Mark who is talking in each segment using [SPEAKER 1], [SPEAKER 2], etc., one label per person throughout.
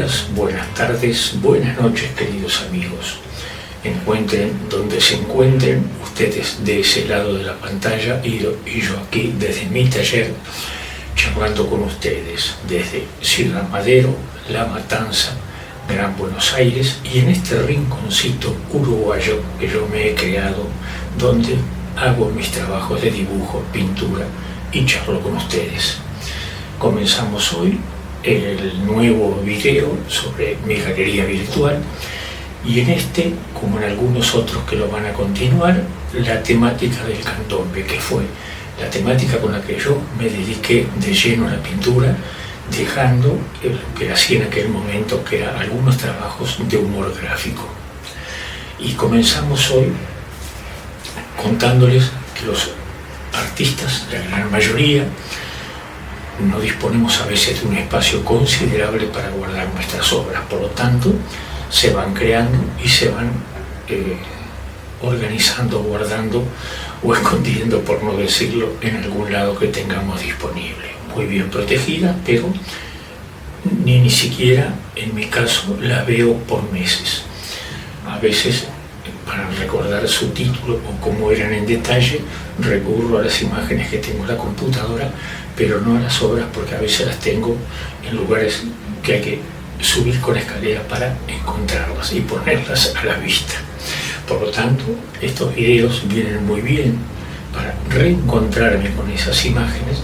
[SPEAKER 1] días, buenas tardes, buenas noches, queridos amigos. Encuentren donde se encuentren ustedes de ese lado de la pantalla y yo aquí desde mi taller charlando con ustedes desde Ciudad Madero, La Matanza, Gran Buenos Aires y en este rinconcito uruguayo que yo me he creado donde hago mis trabajos de dibujo, pintura y charlo con ustedes. Comenzamos hoy el nuevo video sobre mi galería virtual y en este, como en algunos otros que lo van a continuar, la temática del candombe, que fue la temática con la que yo me dediqué de lleno a la pintura, dejando lo que hacía en aquel momento, que eran algunos trabajos de humor gráfico. Y comenzamos hoy contándoles que los artistas, la gran mayoría, no disponemos a veces de un espacio considerable para guardar nuestras obras, por lo tanto se van creando y se van organizando, guardando o escondiendo, por no decirlo, en algún lado que tengamos disponible, muy bien protegida, pero ni siquiera en mi caso la veo por meses. A veces, para recordar su título o cómo eran en detalle, recurro a las imágenes que tengo en la computadora, pero no a las obras, porque a veces las tengo en lugares que hay que subir con escalera para encontrarlas y ponerlas a la vista. Por lo tanto, estos videos vienen muy bien para reencontrarme con esas imágenes,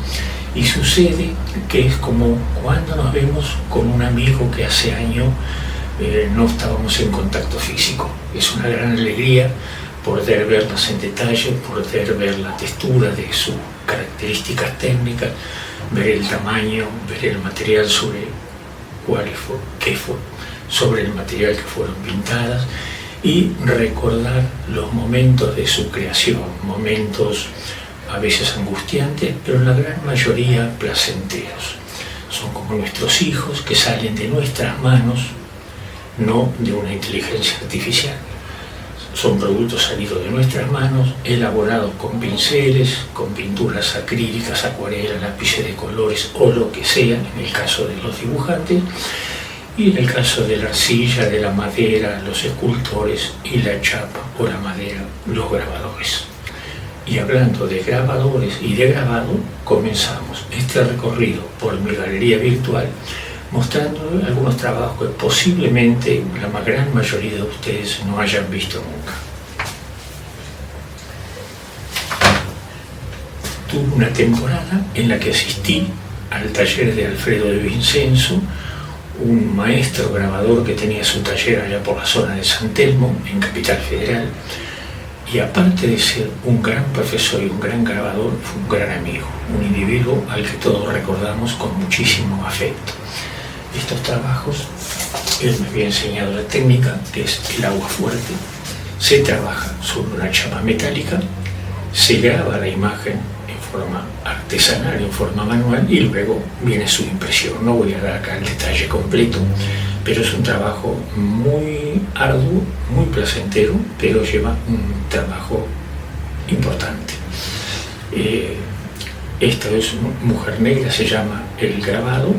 [SPEAKER 1] y sucede que es como cuando nos vemos con un amigo que hace años no estábamos en contacto físico. Es una gran alegría poder verlas en detalle, poder ver la textura de sus características técnicas, ver el tamaño, ver el material sobre sobre el material que fueron pintadas, y recordar los momentos de su creación, momentos a veces angustiantes, pero en la gran mayoría placenteros. Son como nuestros hijos que salen de nuestras manos, no de una inteligencia artificial. Son productos salidos de nuestras manos, elaborados con pinceles, con pinturas acrílicas, acuarelas, lápices de colores o lo que sea, en el caso de los dibujantes, y en el caso de la arcilla, de la madera, los escultores, y la chapa o la madera, los grabadores. Y hablando de grabadores y de grabado, comenzamos este recorrido por mi galería virtual mostrando algunos trabajos que posiblemente la gran mayoría de ustedes no hayan visto nunca. Tuve una temporada en la que asistí al taller de Alfredo de Vincenzo, un maestro grabador que tenía su taller allá por la zona de San Telmo, en Capital Federal, y aparte de ser un gran profesor y un gran grabador, fue un gran amigo, un individuo al que todos recordamos con muchísimo afecto. Estos trabajos, él me había enseñado la técnica, que es el agua fuerte. Se trabaja sobre una chapa metálica, se graba la imagen en forma artesanal, en forma manual, y luego viene su impresión. No voy a dar acá el detalle completo, pero es un trabajo muy arduo, muy placentero, pero lleva un trabajo importante. Esta es Mujer Negra, se llama el grabado.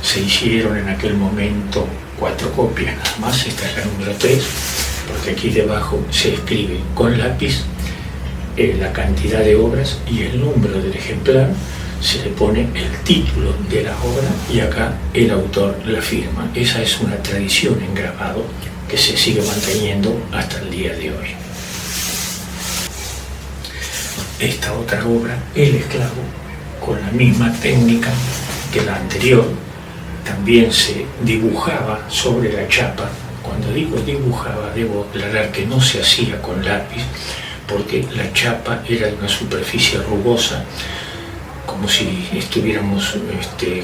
[SPEAKER 1] Se hicieron en aquel momento 4 copias nada más, esta es la número 3, porque aquí debajo se escribe con lápiz la cantidad de obras y el número del ejemplar, se le pone el título de la obra y acá el autor la firma. Esa es una tradición en grabado que se sigue manteniendo hasta el día de hoy. Esta otra obra, El Esclavo, con la misma técnica que la anterior, también se dibujaba sobre la chapa. Cuando digo dibujaba, debo aclarar que no se hacía con lápiz, porque la chapa era de una superficie rugosa, como si estuviéramos,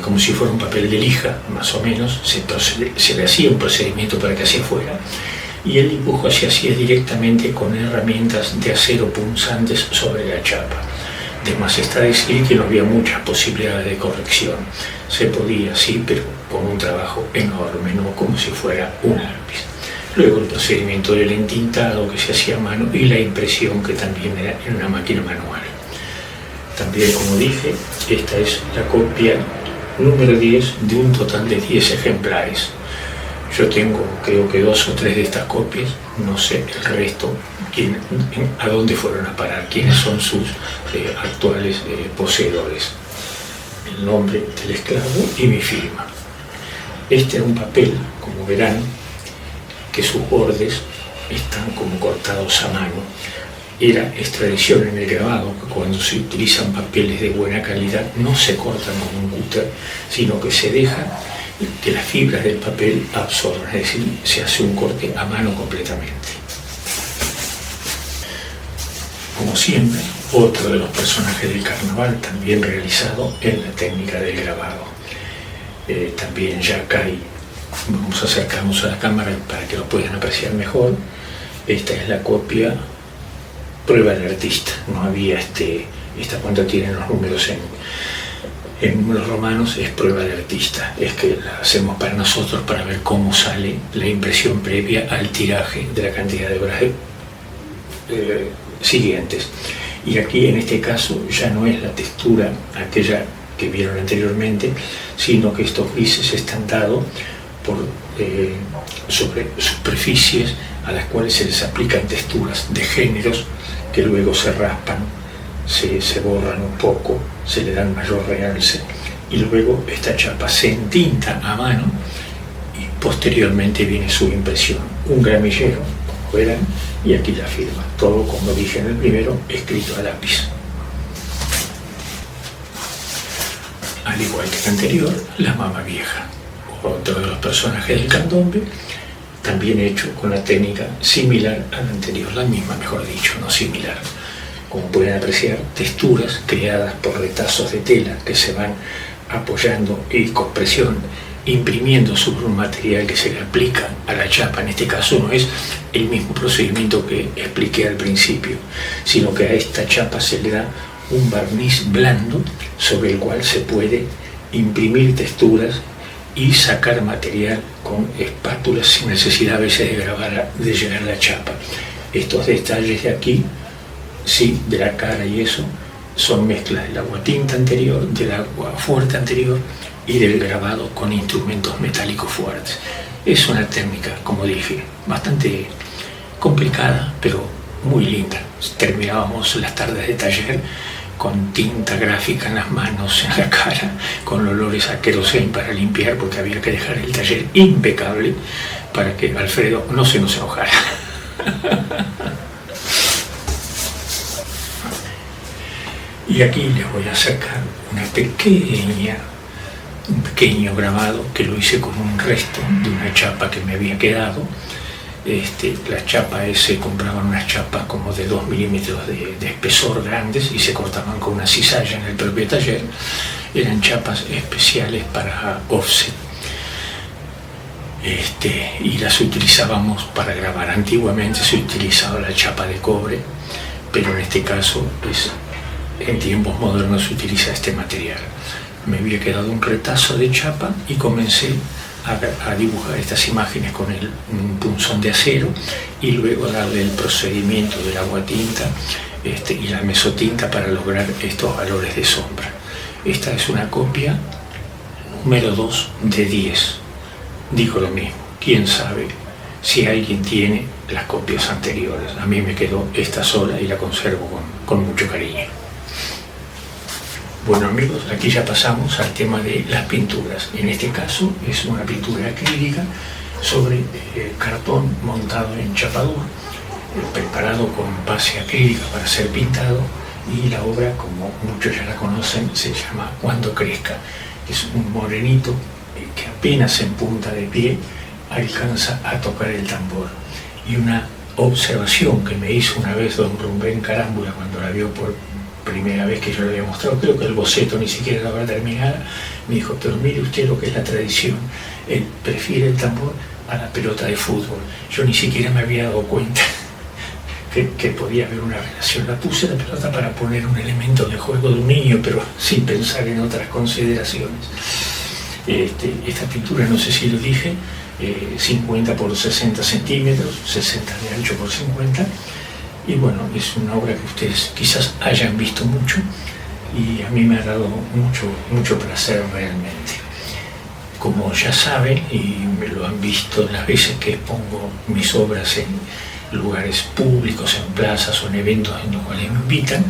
[SPEAKER 1] como si fuera un papel de lija, más o menos. Se le hacía un procedimiento para que así fuera, y el dibujo se hacía directamente con herramientas de acero punzantes sobre la chapa. De más está decir que no había muchas posibilidades de corrección. Se podía, sí, pero con un trabajo enorme, no como si fuera un lápiz. Luego el procedimiento del entintado que se hacía a mano y la impresión, que también era en una máquina manual. También, como dije, esta es la copia número 10 de un total de 10 ejemplares.
[SPEAKER 2] Yo tengo, creo que 2 o 3 de estas copias, no sé el resto, a dónde fueron a parar, quiénes son sus actuales poseedores. El nombre del esclavo y mi firma. Este era un papel, como verán, que sus bordes están como cortados a mano. Era extradición en el grabado, que cuando se utilizan papeles de buena calidad no se cortan con un cúter, sino que se deja que las fibras del papel absorban, es decir, se hace un corte a mano completamente. Como siempre, otro de los personajes del carnaval, también realizado en la técnica del grabado. También ya acá vamos a acercarnos a la cámara para que lo puedan apreciar mejor. Esta es la copia prueba del artista. No había esta cuenta tienen los números en números romanos, es prueba del artista. Es que la hacemos para nosotros para ver cómo sale la impresión previa al tiraje de la cantidad de obras siguientes. Y aquí en este caso ya no es la textura aquella que vieron anteriormente, sino que estos grises están dados sobre superficies a las cuales se les aplican texturas de géneros que luego se raspan, se borran un poco, se le dan mayor realce, y luego esta chapa se entinta a mano y posteriormente viene su impresión. Un gramillero, como verán, y aquí la firma. Todo, como dije en el primero, escrito a lápiz. Al igual que el anterior, la mama vieja, otro de los personajes del candombe, también hecho con la técnica similar a la anterior, la misma, mejor dicho, no similar. Como pueden apreciar, texturas creadas por retazos de tela que se van apoyando y con presión imprimiendo sobre un material que se le aplica a la chapa. En este caso no es el mismo procedimiento que expliqué al principio, sino que a esta chapa se le da un barniz blando sobre el cual se puede imprimir texturas y sacar material con espátulas sin necesidad a veces de llenar la chapa. Estos detalles de aquí, sí, de la cara y eso, son mezclas del agua tinta anterior, del agua fuerte anterior y del grabado con instrumentos metálicos fuertes. Es una técnica, como dije, bastante complicada, pero muy linda. Terminábamos las tardes de taller con tinta gráfica en las manos, en la cara, con olores a querosén para limpiar, porque había que dejar el taller impecable para que Alfredo no se nos enojara. Y aquí les voy a sacar un pequeño grabado que lo hice con un resto de una chapa que me había quedado. Las chapas se compraban unas chapas como de 2 milímetros de espesor grandes y se cortaban con una cizalla en el propio taller. Eran chapas especiales para offset. Y las utilizábamos para grabar. Antiguamente se utilizaba la chapa de cobre, pero en este caso en tiempos modernos se utiliza este material. Me había quedado un retazo de chapa y comencé a dibujar estas imágenes con un punzón de acero y luego darle el procedimiento del agua tinta y la mesotinta para lograr estos valores de sombra. Esta es una copia número 2 de 10. Digo lo mismo, quién sabe si alguien tiene las copias anteriores. A mí me quedó esta sola y la conservo con mucho cariño. Bueno amigos, aquí ya pasamos al tema de las pinturas. En este caso es una pintura acrílica sobre cartón montado en chapadura, preparado con base acrílica para ser pintado, y la obra, como muchos ya la conocen, se llama Cuando crezca. Es un morenito que apenas en punta de pie alcanza a tocar el tambor. Y una observación que me hizo una vez don Rubén Carámbula cuando la vio por primera vez que yo le había mostrado, creo que el boceto ni siquiera lo habrá terminado, me dijo, pero mire usted lo que es la tradición, él prefiere el tambor a la pelota de fútbol. Yo ni siquiera me había dado cuenta que podía haber una relación. La puse la pelota para poner un elemento de juego de un niño, pero sin pensar en otras consideraciones. Esta pintura, no sé si lo dije, 50 por 60 centímetros, 60 de ancho por 50, y bueno, es una obra que ustedes quizás hayan visto mucho y a mí me ha dado mucho placer realmente.
[SPEAKER 1] Como ya saben, y me lo han visto las veces que expongo mis obras en lugares públicos, en plazas o en eventos en los cuales me invitan,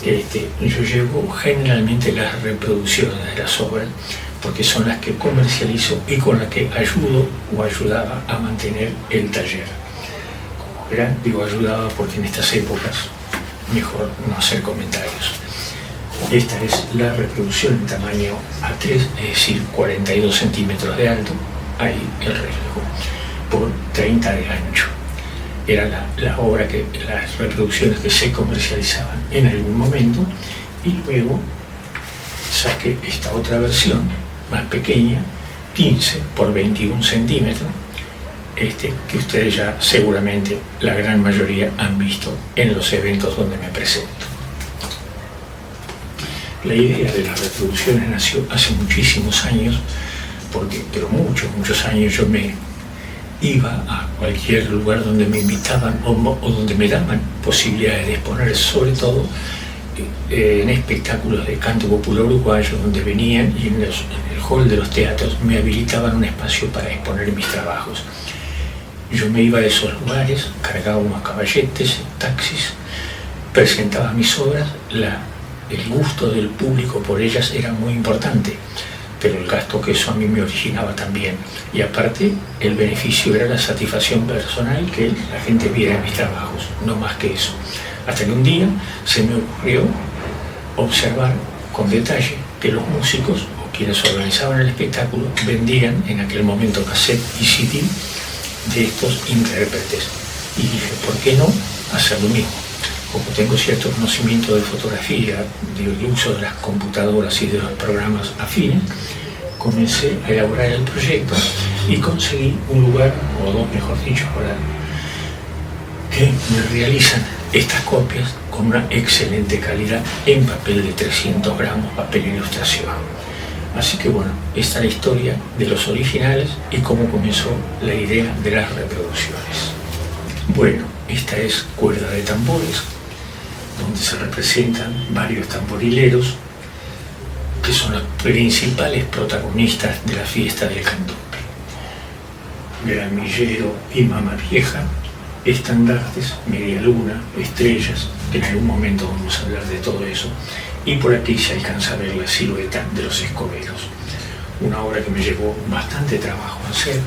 [SPEAKER 1] yo llevo generalmente las reproducciones de las obras porque son las que comercializo y con las que ayudo o ayudaba a mantener el taller. Como verán, digo ayudaba porque en estas épocas mejor no hacer comentarios. Esta es la reproducción en tamaño A3, es decir, 42 centímetros de alto, ahí el reflejo, por 30 de ancho. Era las reproducciones que se comercializaban en algún momento, y luego saqué esta otra versión más pequeña, 15 por 21 centímetros, que ustedes ya seguramente la gran mayoría han visto en los eventos donde me presento. La idea de las reproducciones nació hace muchísimos años, pero muchos años yo me iba a cualquier lugar donde me invitaban o donde me daban posibilidades de exponer, sobre todo en espectáculos de canto popular uruguayo, donde venían y en el hall de los teatros me habilitaban un espacio para exponer mis trabajos. Yo me iba a esos lugares, cargaba unos caballetes, taxis, presentaba mis obras, el gusto del público por ellas era muy importante, pero el gasto que eso a mí me originaba también. Y aparte, el beneficio era la satisfacción personal, que la gente viera mis trabajos, no más que eso. Hasta que un día se me ocurrió observar con detalle que los músicos o quienes organizaban el espectáculo vendían en aquel momento cassette y CD de estos intérpretes. Y dije, ¿por qué no hacer lo mismo? Como tengo cierto conocimiento de fotografía, del uso de las computadoras y de los programas afines, comencé a elaborar el proyecto y conseguí un lugar, o dos mejor dicho, para que me realizan estas copias con una excelente calidad en papel de 300 gramos, papel ilustración. Así que bueno, esta es la historia de los originales y cómo comenzó la idea de las reproducciones. Bueno, esta es Cuerda de Tambores, donde se representan varios tamborileros que son los principales protagonistas de la fiesta del candombe. Gramillero y Mama Vieja, estandartes, media luna, estrellas, que en algún momento vamos a hablar de todo eso, y por aquí se alcanza a ver la silueta de los escoberos. Una obra que me llevó bastante trabajo hacer,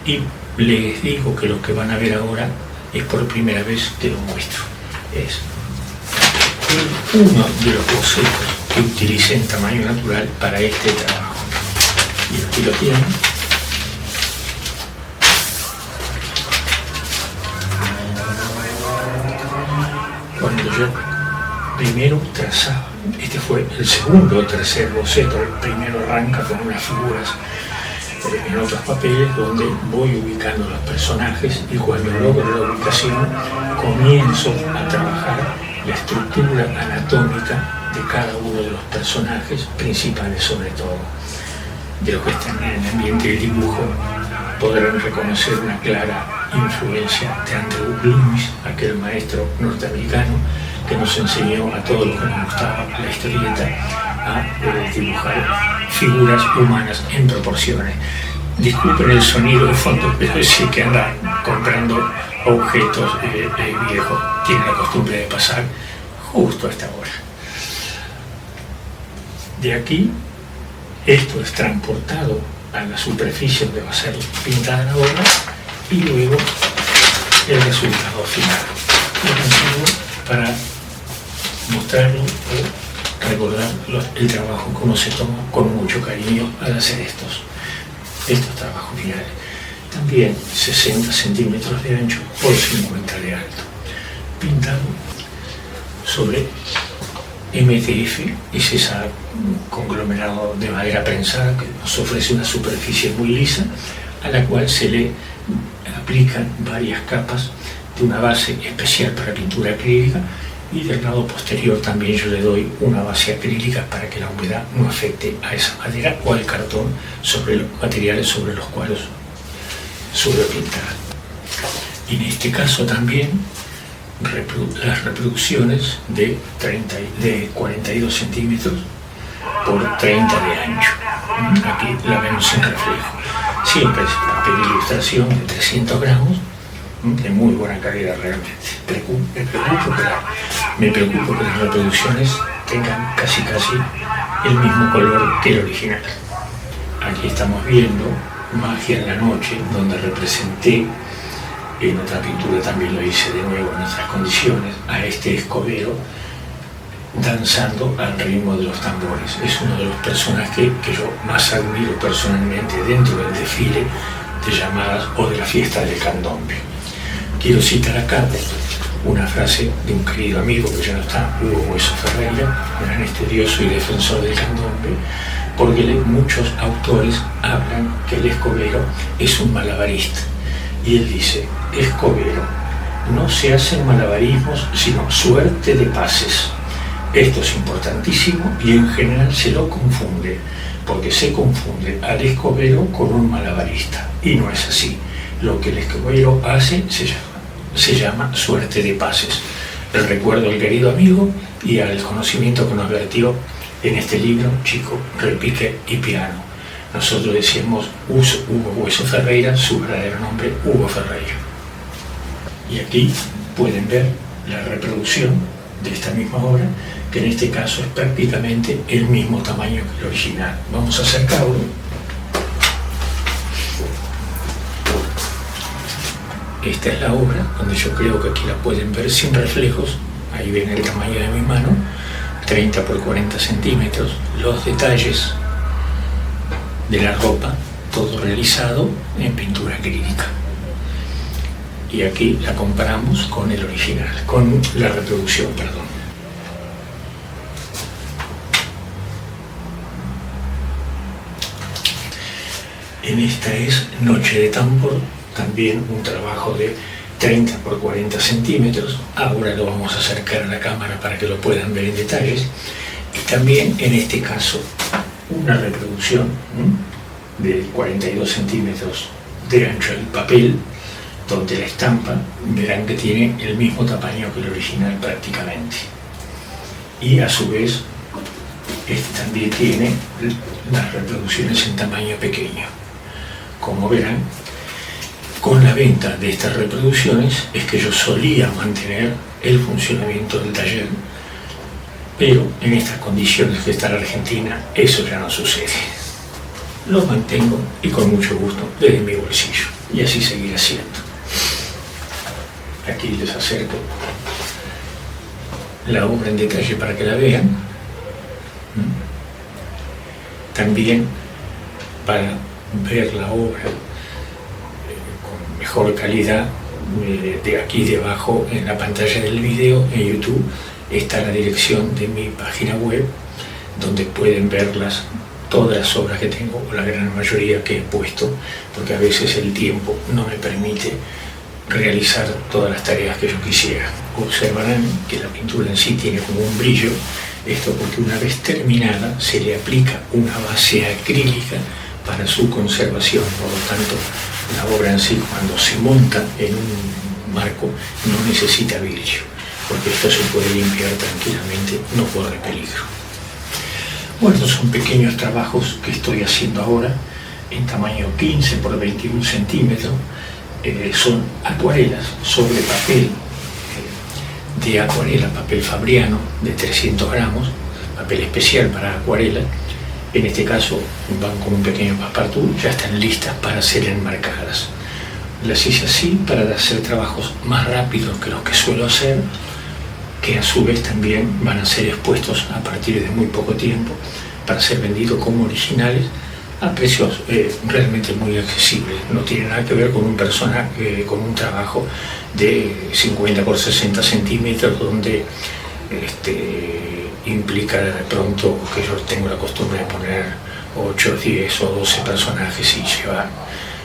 [SPEAKER 1] y les digo que lo que van a ver ahora es por primera vez que lo muestro. Es uno de los bocetos que utilicé en tamaño natural para este trabajo. Y aquí lo tienen. Cuando yo primero trazaba, este fue el segundo o tercer boceto, el primero arranca con unas figuras en otros papeles donde voy ubicando los personajes, y cuando logro la ubicación comienzo a trabajar la estructura anatómica de cada uno de los personajes principales, sobre todo. De los que están en el ambiente del dibujo podrán reconocer una clara influencia de Andrew Loomis, aquel maestro norteamericano que nos enseñó a todos los que nos gustaba la historieta a dibujar figuras humanas en proporciones. Disculpen el sonido de fondo, pero es decir que anda comprando objetos viejos, tiene la costumbre de pasar justo a esta hora. De aquí, esto es transportado a la superficie donde va a ser pintada la obra, y luego el resultado final. Lo consigo para mostrarlo o recordar el trabajo que uno se toma con mucho cariño al hacer estos trabajos finales. También 60 centímetros de ancho por 50 de alto, pintado sobre MDF, es ese conglomerado de madera prensada que nos ofrece una superficie muy lisa, a la cual se le aplican varias capas de una base especial para pintura acrílica, y del lado posterior también yo le doy una base acrílica para que la humedad no afecte a esa madera o al cartón sobre los materiales sobre los cuales suelo pintar. Y en este caso también las reproducciones de 42 centímetros por 30 de ancho. Aquí la vemos sin reflejo. Siempre es papel de ilustración de 300 gramos, de muy buena calidad realmente. Me preocupo que las reproducciones tengan casi el mismo color que el original. Aquí estamos viendo Magia en la Noche, donde representé, en otra pintura también lo hice de nuevo en otras condiciones, a este escobero danzando al ritmo de los tambores. Es uno de los personajes que yo más admiro personalmente dentro del desfile de llamadas o de la fiesta del candombe. Quiero citar acá una frase de un querido amigo que ya no está, Hugo Hueso Ferreira, gran estudioso y defensor del candombe, porque muchos autores hablan que el escobero es un malabarista. Y él dice, escobero, no se hacen malabarismos sino suerte de pases. Esto es importantísimo y en general se lo confunde, porque se confunde al escobero con un malabarista. Y no es así. Lo que el escobero hace se llama suerte de pases. El recuerdo al querido amigo y al conocimiento que nos vertió en este libro, Chico, Repique y Piano. Nosotros decíamos Hugo Hueso Ferreira, su verdadero nombre, Hugo Ferreira. Y aquí pueden ver la reproducción de esta misma obra, que en este caso es prácticamente el mismo tamaño que el original. Vamos a acercarlo. Esta es la obra, donde yo creo que aquí la pueden ver sin reflejos. Ahí ven el tamaño de mi mano, 30 por 40 centímetros, los detalles de la ropa, todo realizado en pintura acrílica. Y aquí la comparamos con el original, con la reproducción, perdón. En esta es Noche de Tambor, también un trabajo de 30 por 40 centímetros. Ahora lo vamos a acercar a la cámara para que lo puedan ver en detalles. Y también en este caso una reproducción de 42 centímetros de ancho del papel, donde la estampa verán que tiene el mismo tamaño que el original prácticamente. Y a su vez este también tiene las reproducciones en tamaño pequeño. Como verán, con la venta de estas reproducciones es que yo solía mantener el funcionamiento del taller, pero en estas condiciones que está la Argentina, eso ya no sucede. Lo mantengo y con mucho gusto desde mi bolsillo, y así seguirá siendo. Aquí les acerco la obra en detalle para que la vean. También para ver la obra con mejor calidad, de aquí debajo en la pantalla del video en YouTube está la dirección de mi página web, donde pueden verlas todas las obras que tengo, o la gran mayoría que he puesto, porque a veces el tiempo no me permite realizar todas las tareas que yo quisiera. Observarán que la pintura en sí tiene como un brillo, esto porque una vez terminada se le aplica una base acrílica para su conservación. Por lo tanto, la obra en sí, cuando se monta en un marco, no necesita brillo, porque esto se puede limpiar tranquilamente, no corre peligro. Bueno, son pequeños trabajos que estoy haciendo ahora en tamaño 15 por 21 centímetros. Son acuarelas sobre papel de acuarela, papel fabriano de 300 gramos, papel especial para acuarela. En este caso van con un pequeño passepartout, ya están listas para ser enmarcadas. Las hice así para hacer trabajos más rápidos que los que suelo hacer, que a su vez también van a ser expuestos a partir de muy poco tiempo para ser vendidos como originales a precios realmente muy accesibles. No tiene nada que ver con un personaje, con un trabajo de 50 por 60 centímetros donde implica de pronto que yo tengo la costumbre de poner 8, 10 o 12 personajes y llevar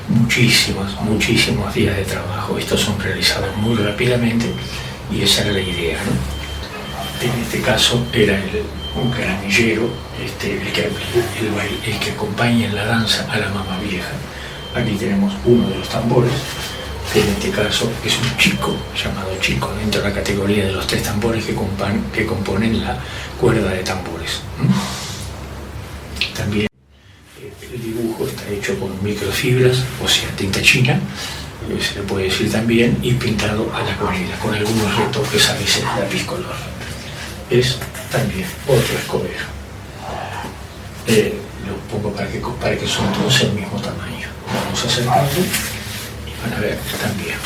[SPEAKER 1] muchísimos días de trabajo. Estos son realizados muy rápidamente y esa era la idea, ¿no? En este caso era un granillero, el que acompaña en la danza a la mamá vieja. Aquí tenemos uno de los tambores, que en este caso es un chico, llamado chico, dentro de la categoría de los 3 tambores que componen la cuerda de tambores. microfibras, o sea, tinta china, se le puede decir también, y pintado a la acuarela, con algunos retoques a veces de lápiz color. Es también otro escobero. Lo pongo para que son todos el mismo tamaño. Vamos acercando y van a ver también.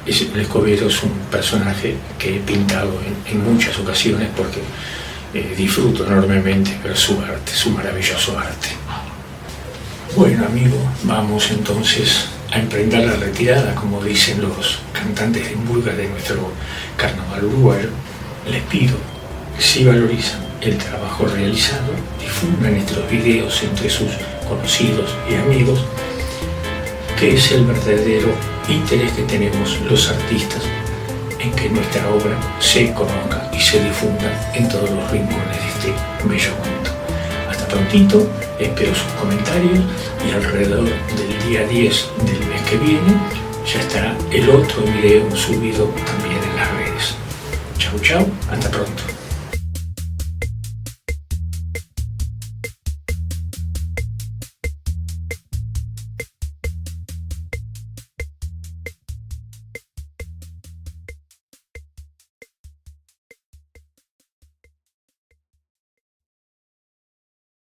[SPEAKER 1] El escobero es un personaje que he pintado en muchas ocasiones porque disfruto enormemente ver su arte, su maravilloso arte. Bueno amigos, vamos entonces a emprender la retirada, como dicen los cantantes en vulga de nuestro carnaval uruguayo. Les pido que si valorizan el trabajo realizado, difundan estos videos entre sus conocidos y amigos, que es el verdadero interés que tenemos los artistas en que nuestra obra se conozca y se difunda en todos los rincones de este bello mundo. Hasta prontito, espero sus comentarios y alrededor del día 10 del mes que viene ya estará el otro video subido también en las redes. Chau chau, hasta pronto.